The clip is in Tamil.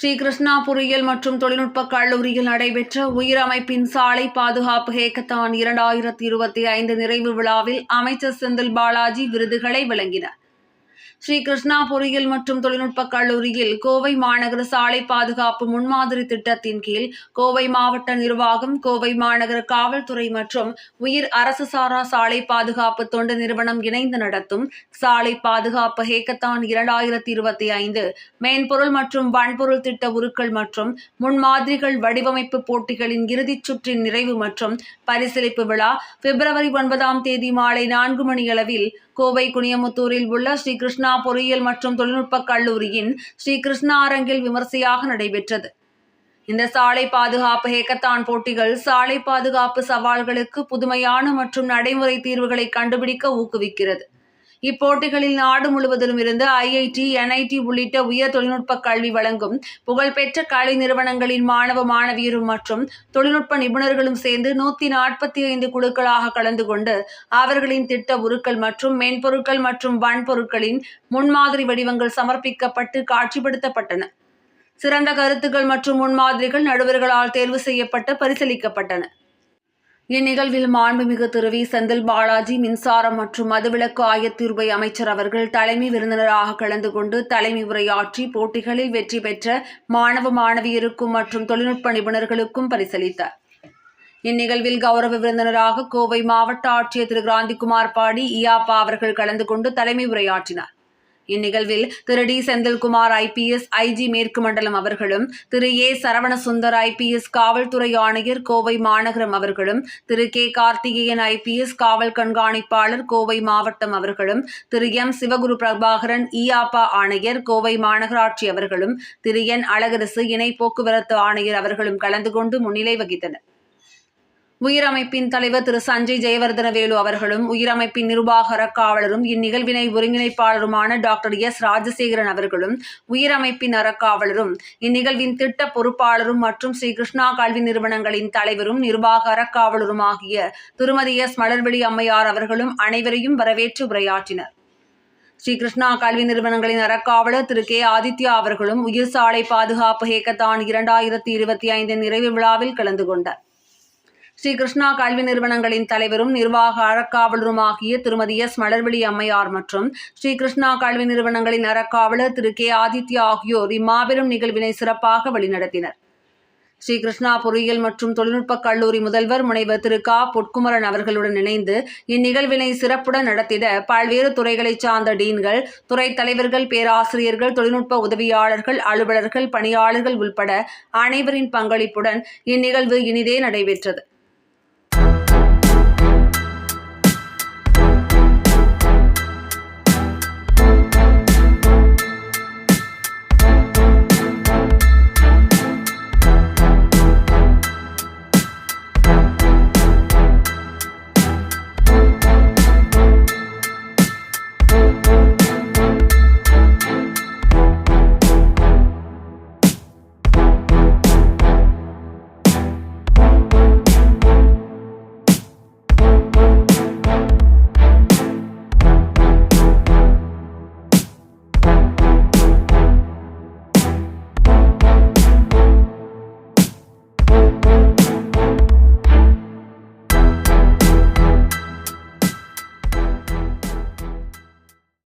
ஸ்ரீ கிருஷ்ணா பொறியியல் மற்றும் தொழில்நுட்ப கல்லூரியில் நடைபெற்ற உயிரமைப்பின் சாலை பாதுகாப்பு ஹேக்கத்தான் 2025 நிறைவு விழாவில் அமைச்சர் செந்தில் பாலாஜி விருதுகளை வழங்கினார். ஸ்ரீ கிருஷ்ணா பொறியியல் மற்றும் தொழில்நுட்ப கல்லூரியில் கோவை மாநகர சாலை பாதுகாப்பு முன்மாதிரி திட்டத்தின் கீழ் கோவை மாவட்ட நிர்வாகம், கோவை மாநகர காவல்துறை மற்றும் உயிர் அரசு சாரா சாலை பாதுகாப்பு தொண்டு நிறுவனம் இணைந்து நடத்தும் சாலை பாதுகாப்பு ஹேக்கத்தான் 2025 மென்பொருள் மற்றும் வன்பொருள் திட்ட உருக்கள் மற்றும் முன்மாதிரிகள் வடிவமைப்பு போட்டிகளின் இறுதிச் சுற்றின் நிறைவு மற்றும் பரிசீலிப்பு விழா பிப்ரவரி 9 மாலை 4 மணியளவில் கோவை குனியமுத்தூரில் உள்ள ஸ்ரீ கிருஷ்ணா பொறியியல் மற்றும் தொழில்நுட்ப கல்லூரியின் ஸ்ரீ கிருஷ்ணா அரங்கில் விமர்சையாக நடைபெற்றது. இந்த சாலை பாதுகாப்பு ஹேக்கத்தான் போட்டிகள் சாலை பாதுகாப்பு சவால்களுக்கு புதுமையான மற்றும் நடைமுறை தீர்வுகளை கண்டுபிடிக்க ஊக்குவிக்கிறது. இப்போட்டிகளில் நாடு முழுவதிலும் இருந்து IIT, NIT உள்ளிட்ட உயர் தொழில்நுட்ப கல்வி வழங்கும் புகழ்பெற்ற கல்வி நிறுவனங்களின் மாணவியரும் மற்றும் தொழில்நுட்ப நிபுணர்களும் சேர்ந்து 145 குழுக்களாக கலந்து கொண்டு அவர்களின் திட்ட உருக்கள் மற்றும் மென்பொருட்கள் மற்றும் வன்பொருட்களின் முன்மாதிரி வடிவங்கள் சமர்ப்பிக்கப்பட்டு காட்சிப்படுத்தப்பட்டன. சிறந்த கருத்துக்கள் மற்றும் முன்மாதிரிகள் நடுவர்களால் தேர்வு செய்யப்பட்டு பரிசீலிக்கப்பட்டன. இந்நிகழ்வில் மாண்புமிகு திரு வி. செந்தில் பாலாஜி மின்சாரம் மற்றும் மதுவிலக்கு ஆயத்தீர்வை அமைச்சர் அவர்கள் தலைமை விருந்தினராக கலந்து கொண்டு தலைமை உரையாற்றி போட்டிகளில் வெற்றி பெற்ற மாணவியருக்கும் மற்றும் தொழில்நுட்ப நிபுணர்களுக்கும் பரிசளித்தார். இந்நிகழ்வில் கௌரவ விருந்தினராக கோவை மாவட்ட ஆட்சியர் திரு கிராந்திகுமார் பாடி இயாப்பா அவர்கள் கலந்து கொண்டு தலைமை உரையாற்றினார். இந்நிகழ்வில் திரு டி. செந்தில்குமார் IPS IG மேற்கு மண்டலம் அவர்களும், திரு ஏ. சரவணசுந்தர் IPS காவல்துறை ஆணையர் கோவை மாநகரம் அவர்களும், திரு கே. கார்த்திகேயன் IPS காவல் கண்காணிப்பாளர் கோவை மாவட்டம் அவர்களும், திரு எம். சிவகுரு பிரபாகரன் இயாப்பா ஆணையர் கோவை மாநகராட்சி அவர்களும், திரு என். அழகரசு இணை போக்குவரத்து ஆணையர் அவர்களும் கலந்து கொண்டு முன்னிலை வகித்தனர். உயிரமைப்பின் தலைவர் திரு சஞ்சய் ஜெயவர்தனவேலு அவர்களும், உயிரமைப்பின் நிர்வாக அறக்காவலரும் இந்நிகழ்வினை ஒருங்கிணைப்பாளருமான டாக்டர் S. ராஜசேகரன் அவர்களும், உயிரமைப்பின் அறக்காவலரும் இந்நிகழ்வின் திட்ட பொறுப்பாளரும் மற்றும் ஸ்ரீ கிருஷ்ணா கல்வி நிறுவனங்களின் தலைவரும் நிர்வாக அறக்காவலரும் ஆகிய திருமதி S. மலர்விழி அம்மையார் அவர்களும் அனைவரையும் வரவேற்று உரையாற்றினர். ஸ்ரீ கிருஷ்ணா கல்வி நிறுவனங்களின் அறக்காவலர் திரு கே. ஆதித்யா அவர்களும் உயிர் சாலை பாதுகாப்பு ஹேக்கத்தான் 2025 நிறைவு விழாவில் கலந்து கொண்டார். ஸ்ரீ கிருஷ்ணா கல்வி நிறுவனங்களின் தலைவரும் நிர்வாக அறக்காவலருமாகிய திருமதி S. மலர்விழி அம்மையார் மற்றும் ஸ்ரீ கிருஷ்ணா கல்வி நிறுவனங்களின் அறக்காவலர் திரு கே. ஆதித்யா ஆகியோர் இம்மாபெரும் நிகழ்வினை சிறப்பாக வழிநடத்தினர். ஸ்ரீ கிருஷ்ணா பொறியியல் மற்றும் தொழில்நுட்ப கல்லூரி முதல்வர் முனைவர் திரு க. பொற்குமரன் அவர்களுடன் இணைந்து இந்நிகழ்வினை சிறப்புடன் நடத்திட பல்வேறு துறைகளைச் சார்ந்த டீன்கள், துறை தலைவர்கள், பேராசிரியர்கள், தொழில்நுட்ப உதவியாளர்கள், அலுவலர்கள், பணியாளர்கள் உள்பட அனைவரின் பங்களிப்புடன் இந்நிகழ்வு இனிதே நடைபெற்றது.